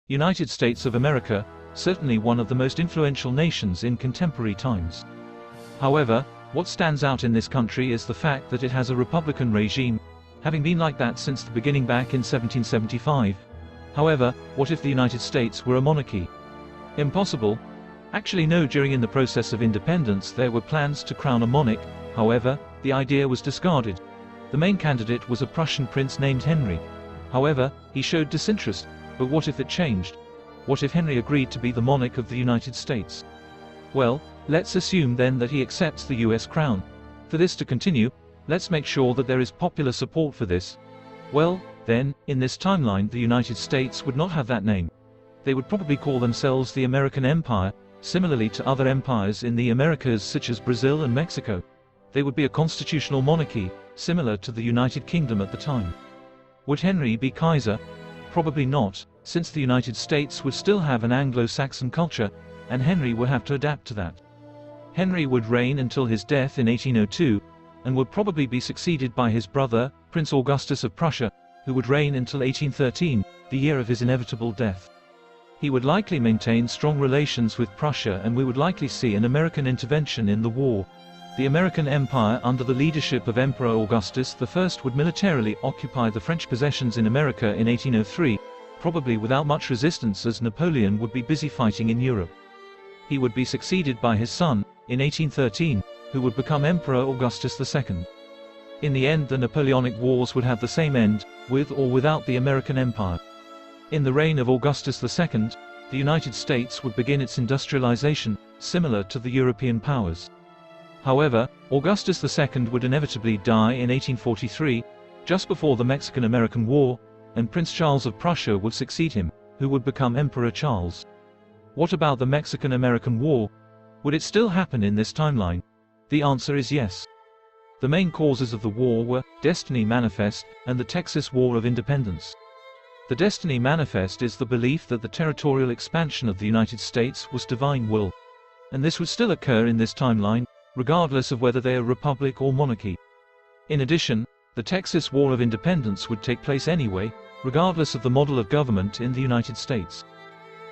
United States of America, certainly one of the most influential nations in contemporary times. However, what stands out in this country is the fact that it has a Republican regime, having been like that since the beginning back in 1775. However, what if the United States were a monarchy? Impossible. Actually no, during the process of independence there were plans to crown a monarch, however, the idea was discarded. The main candidate was a Prussian prince named Henry. However, he showed disinterest, but what if it changed? What if Henry agreed to be the monarch of the United States? Well, let's assume then that he accepts the US crown. For this to continue, let's make sure that there is popular support for this. Well, then, in this timeline the United States would not have that name. They would probably call themselves the American Empire, similarly to other empires in the Americas such as Brazil and Mexico. They would be a constitutional monarchy, similar to the United Kingdom at the time. Would Henry be Kaiser? Probably not, since the United States would still have an Anglo-Saxon culture, and Henry would have to adapt to that. Henry would reign until his death in 1802, and would probably be succeeded by his brother, Prince Augustus of Prussia, who would reign until 1813, the year of his inevitable death. He would likely maintain strong relations with Prussia, and we would likely see an American intervention in the war. The American Empire under the leadership of Emperor Augustus I would militarily occupy the French possessions in America in 1803, probably without much resistance, as Napoleon would be busy fighting in Europe. He would be succeeded by his son, in 1813, who would become Emperor Augustus II. In the end the Napoleonic Wars would have the same end, with or without the American Empire. In the reign of Augustus II, the United States would begin its industrialization, similar to the European powers. However, Augustus II would inevitably die in 1843, just before the Mexican-American War, and Prince Charles of Prussia would succeed him, who would become Emperor Charles. What about the Mexican-American War? Would it still happen in this timeline? The answer is yes. The main causes of the war were Destiny Manifest and the Texas War of Independence. The Destiny Manifest is the belief that the territorial expansion of the United States was divine will. And this would still occur in this timeline, regardless of whether they are republic or monarchy. In addition, the Texas War of Independence would take place anyway, regardless of the model of government in the United States.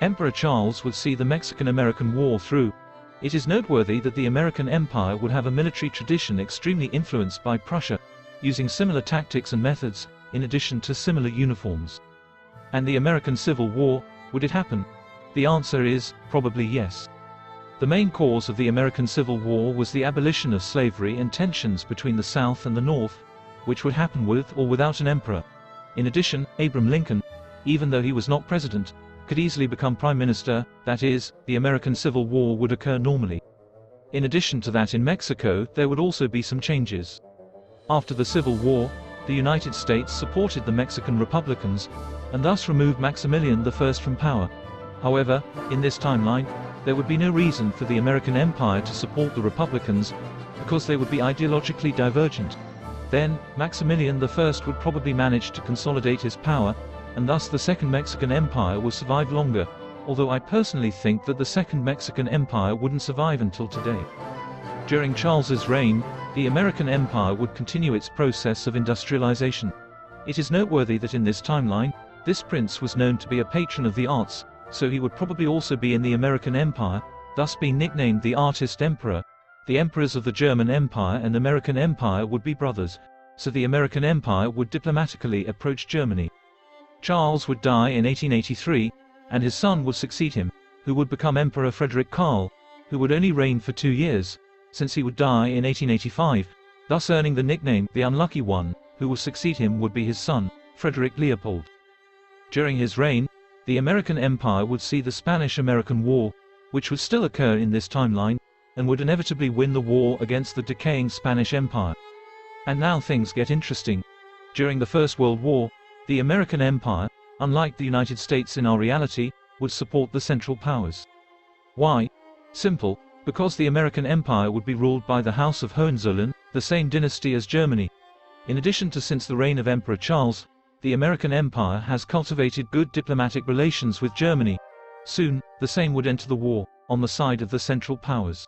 Emperor Charles would see the Mexican-American War through. It is noteworthy that the American Empire would have a military tradition extremely influenced by Prussia, using similar tactics and methods, in addition to similar uniforms. And the American Civil War, would it happen? The answer is, probably yes. The main cause of the American Civil War was the abolition of slavery and tensions between the South and the North, which would happen with or without an emperor. In addition, Abraham Lincoln, even though he was not president, could easily become prime minister, that is, the American Civil War would occur normally. In addition to that, in Mexico, there would also be some changes. After the Civil War, the United States supported the Mexican Republicans, and thus removed Maximilian I from power. However, in this timeline, there would be no reason for the American Empire to support the Republicans, because they would be ideologically divergent. Then, Maximilian I would probably manage to consolidate his power, and thus the Second Mexican Empire will survive longer, although I personally think that the Second Mexican Empire wouldn't survive until today. During Charles's reign, the American Empire would continue its process of industrialization. It is noteworthy that in this timeline, this prince was known to be a patron of the arts, so he would probably also be in the American Empire, thus being nicknamed the Artist Emperor. The emperors of the German Empire and American Empire would be brothers, so the American Empire would diplomatically approach Germany. Charles would die in 1883, and his son would succeed him, who would become Emperor Frederick Karl, who would only reign for 2 years, since he would die in 1885, thus earning the nickname the Unlucky One. Who will succeed him would be his son, Frederick Leopold. During his reign, the American Empire would see the Spanish-American War, which would still occur in this timeline, and would inevitably win the war against the decaying Spanish Empire. And now things get interesting. During the First World War, the American Empire, unlike the United States in our reality, would support the Central Powers. Why? Simple, because the American Empire would be ruled by the House of Hohenzollern, the same dynasty as Germany. In addition to, since the reign of Emperor Charles, the American Empire has cultivated good diplomatic relations with Germany. Soon, the same would enter the war, on the side of the Central Powers.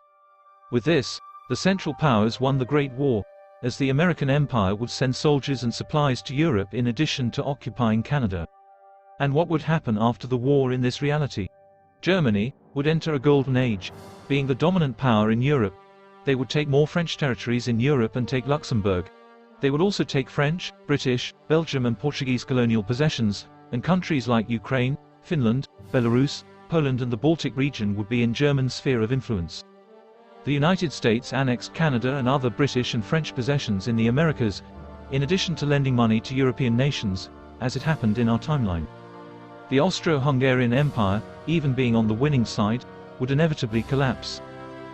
With this, the Central Powers won the Great War, as the American Empire would send soldiers and supplies to Europe in addition to occupying Canada. And what would happen after the war in this reality? Germany would enter a golden age, being the dominant power in Europe. They would take more French territories in Europe and take Luxembourg. They would also take French, British, Belgium and Portuguese colonial possessions, and countries like Ukraine, Finland, Belarus, Poland and the Baltic region would be in German sphere of influence. The United States annexed Canada and other British and French possessions in the Americas, in addition to lending money to European nations, as it happened in our timeline. The Austro-Hungarian Empire, even being on the winning side, would inevitably collapse.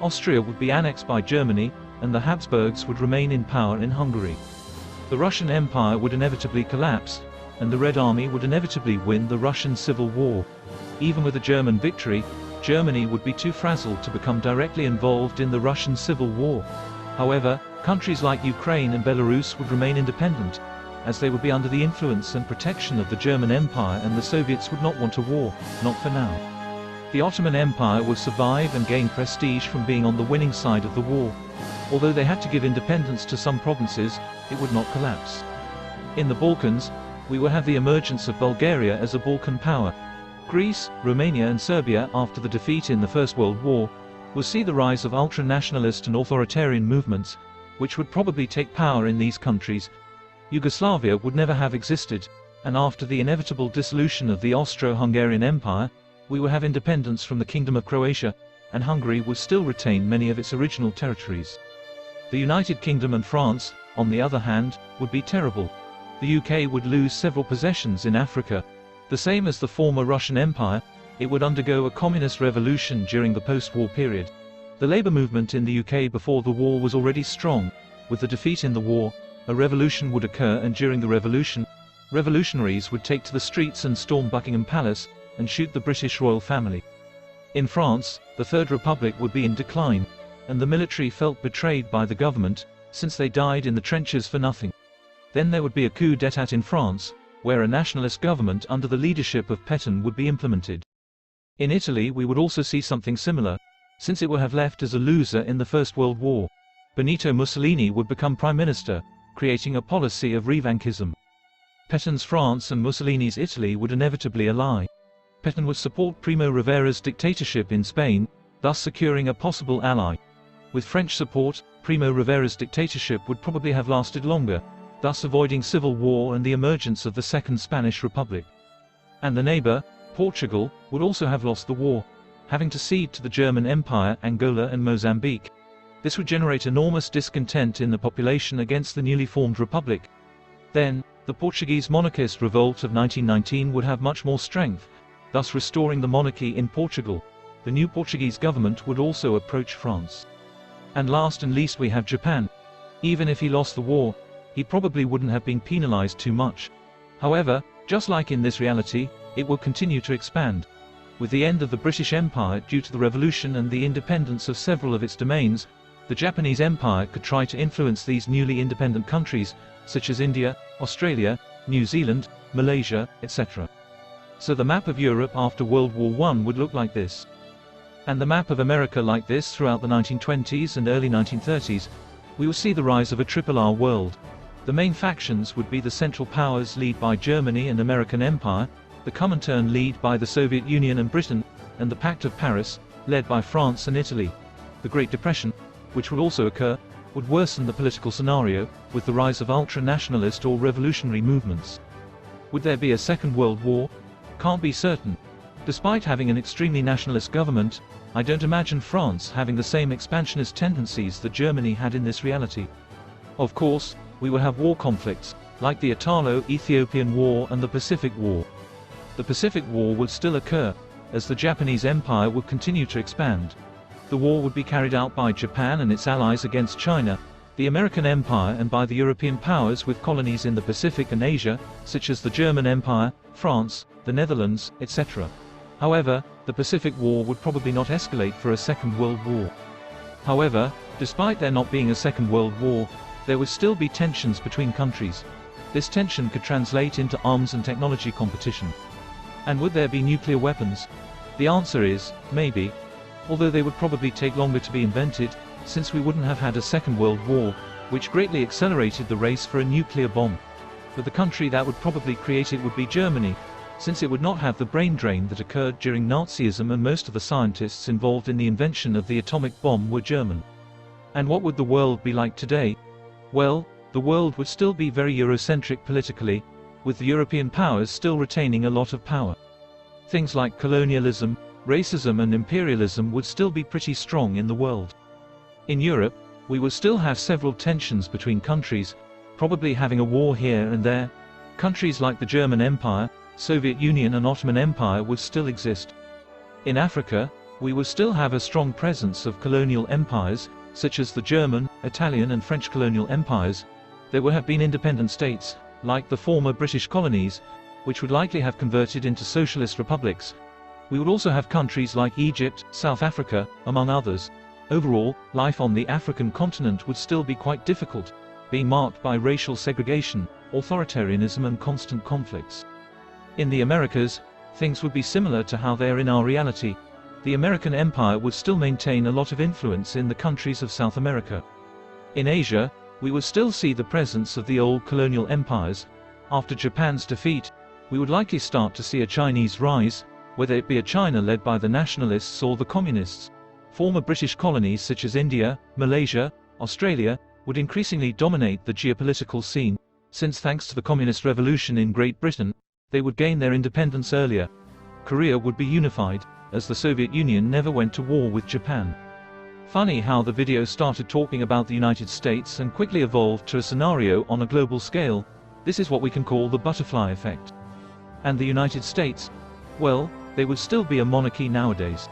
Austria would be annexed by Germany, and the Habsburgs would remain in power in Hungary. The Russian Empire would inevitably collapse, and the Red Army would inevitably win the Russian Civil War. Even with a German victory, Germany would be too frazzled to become directly involved in the Russian Civil War. However, countries like Ukraine and Belarus would remain independent, as they would be under the influence and protection of the German Empire, and the Soviets would not want a war, not for now. The Ottoman Empire would survive and gain prestige from being on the winning side of the war. Although they had to give independence to some provinces, it would not collapse. In the Balkans, we will have the emergence of Bulgaria as a Balkan power. Greece, Romania and Serbia, after the defeat in the First World War, will see the rise of ultra-nationalist and authoritarian movements, which would probably take power in these countries. Yugoslavia would never have existed, and after the inevitable dissolution of the Austro-Hungarian Empire, we will have independence from the Kingdom of Croatia, and Hungary will still retain many of its original territories. The United Kingdom and France, on the other hand, would be terrible. The UK would lose several possessions in Africa. The same as the former Russian Empire, it would undergo a communist revolution during the post-war period. The labour movement in the UK before the war was already strong. With the defeat in the war, a revolution would occur, and during the revolution, revolutionaries would take to the streets and storm Buckingham Palace, and shoot the British royal family. In France, the Third Republic would be in decline, and the military felt betrayed by the government, since they died in the trenches for nothing. Then there would be a coup d'état in France, where a nationalist government under the leadership of Pétain would be implemented. In Italy we would also see something similar, since it would have left as a loser in the First World War. Benito Mussolini would become prime minister, creating a policy of revanchism. Pétain's France and Mussolini's Italy would inevitably ally. Pétain would support Primo Rivera's dictatorship in Spain, thus securing a possible ally. With French support, Primo Rivera's dictatorship would probably have lasted longer, thus avoiding civil war and the emergence of the Second Spanish Republic. And the neighbor, Portugal, would also have lost the war, having to cede to the German Empire Angola and Mozambique. This would generate enormous discontent in the population against the newly formed republic. Then, the Portuguese monarchist revolt of 1919 would have much more strength, thus restoring the monarchy in Portugal. The new Portuguese government would also approach France. And last and least we have Japan. Even if he lost the war, he probably wouldn't have been penalized too much. However, just like in this reality, it will continue to expand. With the end of the British Empire due to the revolution and the independence of several of its domains, the Japanese Empire could try to influence these newly independent countries, such as India, Australia, New Zealand, Malaysia, etc. So the map of Europe after World War I would look like this. And the map of America like this throughout the 1920s and early 1930s, we will see the rise of a triple R world. The main factions would be the Central Powers led by Germany and American Empire, the Comintern led by the Soviet Union and Britain, and the Pact of Paris, led by France and Italy. The Great Depression, which will also occur, would worsen the political scenario, with the rise of ultra-nationalist or revolutionary movements. Would there be a Second World War? Can't be certain. Despite having an extremely nationalist government, I don't imagine France having the same expansionist tendencies that Germany had in this reality. Of course, we will have war conflicts, like the Italo-Ethiopian War and the Pacific War. The Pacific War would still occur, as the Japanese Empire would continue to expand. The war would be carried out by Japan and its allies against China, the American Empire, and by the European powers with colonies in the Pacific and Asia, such as the German Empire, France, the Netherlands, etc. However, the Pacific War would probably not escalate for a Second World War. However, despite there not being a Second World War, there would still be tensions between countries. This tension could translate into arms and technology competition. And would there be nuclear weapons? The answer is, maybe. Although they would probably take longer to be invented, since we wouldn't have had a Second World War, which greatly accelerated the race for a nuclear bomb. But the country that would probably create it would be Germany, since it would not have the brain drain that occurred during Nazism, and most of the scientists involved in the invention of the atomic bomb were German. And what would the world be like today? Well, the world would still be very Eurocentric politically, with the European powers still retaining a lot of power. Things like colonialism, racism and imperialism would still be pretty strong in the world. In Europe, we would still have several tensions between countries, probably having a war here and there. Countries like the German Empire, Soviet Union and Ottoman Empire would still exist. In Africa, we would still have a strong presence of colonial empires, such as the German, Italian and French colonial empires. There would have been independent states, like the former British colonies, which would likely have converted into socialist republics. We would also have countries like Egypt, South Africa, among others. Overall, life on the African continent would still be quite difficult, being marked by racial segregation, authoritarianism and constant conflicts. In the Americas, things would be similar to how they are in our reality. The American empire would still maintain a lot of influence in the countries of South America. In Asia, we would still see the presence of the old colonial empires. After Japan's defeat, we would likely start to see a Chinese rise, whether it be a China led by the nationalists or the communists. Former British colonies such as India, Malaysia, Australia, would increasingly dominate the geopolitical scene, since thanks to the Communist Revolution in Great Britain, they would gain their independence earlier. Korea would be unified, as the Soviet Union never went to war with Japan. Funny how the video started talking about the United States and quickly evolved to a scenario on a global scale. This is what we can call the butterfly effect. And the United States? Well, they would still be a monarchy nowadays.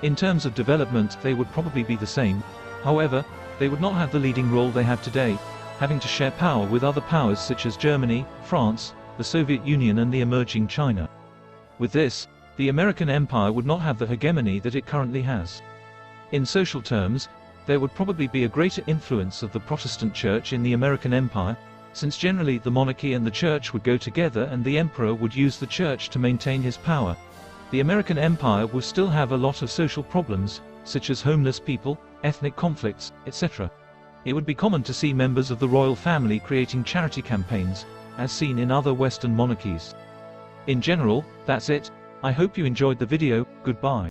In terms of development, they would probably be the same. However, they would not have the leading role they have today, having to share power with other powers such as Germany, France, the Soviet Union and the emerging China. With this, the American empire would not have the hegemony that it currently has. In social terms, there would probably be a greater influence of the Protestant Church in the American empire, since generally the monarchy and the church would go together and the emperor would use the church to maintain his power. The American empire would still have a lot of social problems, such as homeless people, ethnic conflicts, etc. It would be common to see members of the royal family creating charity campaigns, as seen in other Western monarchies. In general, that's it. I hope you enjoyed the video. Goodbye.